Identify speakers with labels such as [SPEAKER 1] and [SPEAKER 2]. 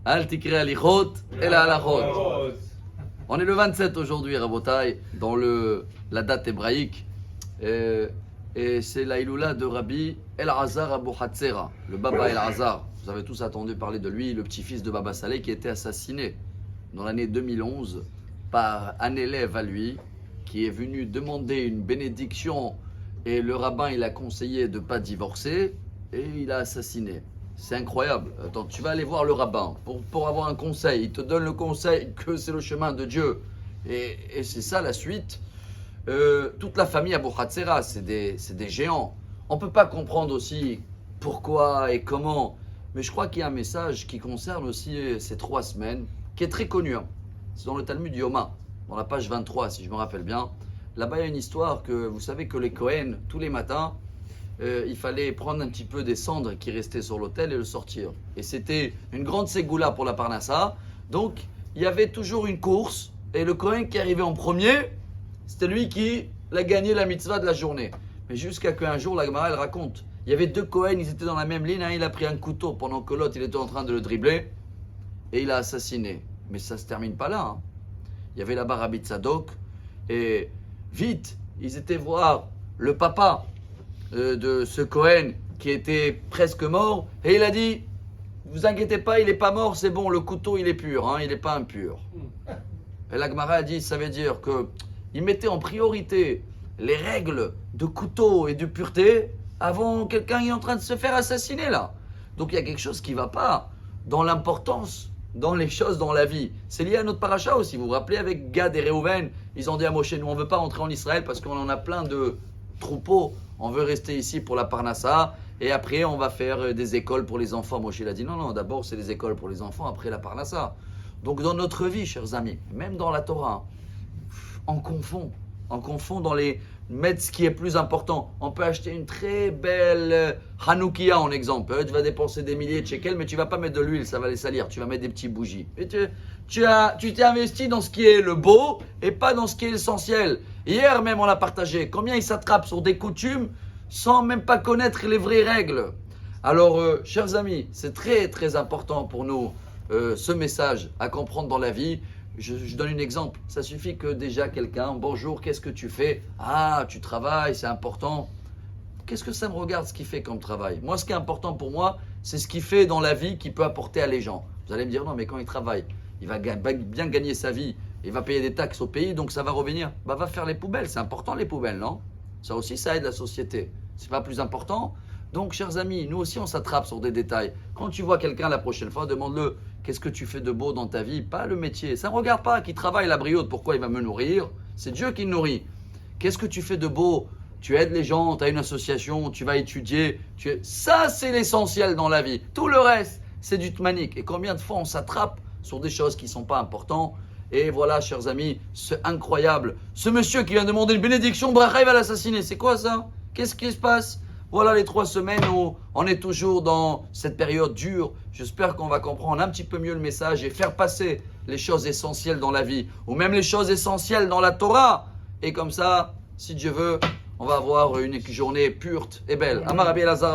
[SPEAKER 1] Al tikre alichot et la halachot. On est le 27 aujourd'hui, Rabotai, dans la date hébraïque. Et c'est la Iloula de Rabbi El-Azar Abu Hatzera, le Baba El-Azar. Vous avez tous entendu parler de lui, le petit-fils de Baba Saleh qui a été assassiné dans l'année 2011 par un élève à lui qui est venu demander une bénédiction et le rabbin il a conseillé de ne pas divorcer et il a assassiné. C'est incroyable. Attends, tu vas aller voir le rabbin pour avoir un conseil. Il te donne le conseil que c'est le chemin de Dieu. Et c'est ça la suite. Toute la famille Abu Hatzera, c'est des géants. On ne peut pas comprendre aussi pourquoi et comment. Mais je crois qu'il y a un message qui concerne aussi ces 3 semaines, qui est très connu. Hein. C'est dans le Talmud Yoma, dans la page 23, si je me rappelle bien. Là-bas, il y a une histoire que vous savez que les Kohen, tous les matins, il fallait prendre un petit peu des cendres qui restaient sur l'autel et le sortir. Et c'était une grande ségoula pour la Parnassa. Donc, il y avait toujours une course. Et le Kohen qui arrivait en premier, c'était lui qui a gagné la mitzvah de la journée. Mais jusqu'à qu'un jour, la Gemara, elle raconte, il y avait 2 Kohen, ils étaient dans la même ligne. Un, il a pris un couteau pendant que l'autre, il était en train de le dribbler. Et il a assassiné. Mais ça ne se termine pas là. Hein. Il y avait là-bas Rabbi Tzadok. Et vite, ils étaient voir le papa de ce Kohen qui était presque mort. Et il a dit, vous inquiétez pas, il n'est pas mort, c'est bon, le couteau, il est pur, hein, il n'est pas impur. Et la Gemara a dit, ça veut dire qu'il mettait en priorité les règles de couteau et de pureté avant quelqu'un qui est en train de se faire assassiner là. Donc il y a quelque chose qui ne va pas dans l'importance, dans les choses dans la vie. C'est lié à notre paracha aussi. Vous vous rappelez avec Gad et Réhouven, ils ont dit à Moshe, nous on ne veut pas rentrer en Israël parce qu'on en a plein de troupeaux. On veut rester ici pour la Parnassa et après on va faire des écoles pour les enfants. Moshe il a dit non, d'abord c'est des écoles pour les enfants, après la Parnassa. Donc dans notre vie, chers amis, même dans la Torah, on confond dans les mettre ce qui est plus important. On peut acheter une très belle Hanoukia en exemple. Tu vas dépenser des milliers de shekels, mais tu vas pas mettre de l'huile, ça va les salir. Tu vas mettre des petites bougies. Et tu t'es investi dans ce qui est le beau et pas dans ce qui est l'essentiel. Hier même on l'a partagé. Combien ils s'attrapent sur des coutumes sans même pas connaître les vraies règles. Alors, chers amis, c'est très très important pour nous ce message à comprendre dans la vie. Je donne un exemple. Ça suffit que déjà quelqu'un, bonjour, qu'est-ce que tu fais? Ah, tu travailles, c'est important. Qu'est-ce que ça me regarde ce qu'il fait comme travail? Moi, ce qui est important pour moi, c'est ce qu'il fait dans la vie qui peut apporter à les gens. Vous allez me dire, non, mais quand il travaille, il va bien gagner sa vie, il va payer des taxes au pays, donc ça va revenir. Bah, va faire les poubelles, c'est important les poubelles, non? Ça aussi, ça aide la société. C'est pas plus important? Donc, chers amis, nous aussi, on s'attrape sur des détails. Quand tu vois quelqu'un la prochaine fois, demande-le, qu'est-ce que tu fais de beau dans ta vie? Pas le métier. Ça ne regarde pas qui travaille la brioche, pourquoi il va me nourrir? C'est Dieu qui le nourrit. Qu'est-ce que tu fais de beau? Tu aides les gens, tu as une association, tu vas étudier. Ça, c'est l'essentiel dans la vie. Tout le reste, c'est du tmanik. Et combien de fois on s'attrape sur des choses qui ne sont pas importantes? Et voilà, chers amis, c'est incroyable. Ce monsieur qui vient demander une bénédiction, Bracha, il va l'assassiner. C'est quoi ça? Qu'est-ce qui se passe? Voilà les 3 semaines où on est toujours dans cette période dure. J'espère qu'on va comprendre un petit peu mieux le message et faire passer les choses essentielles dans la vie, ou même les choses essentielles dans la Torah. Et comme ça, si Dieu veut, on va avoir une journée pure et belle. Amar Rabbi Elazar,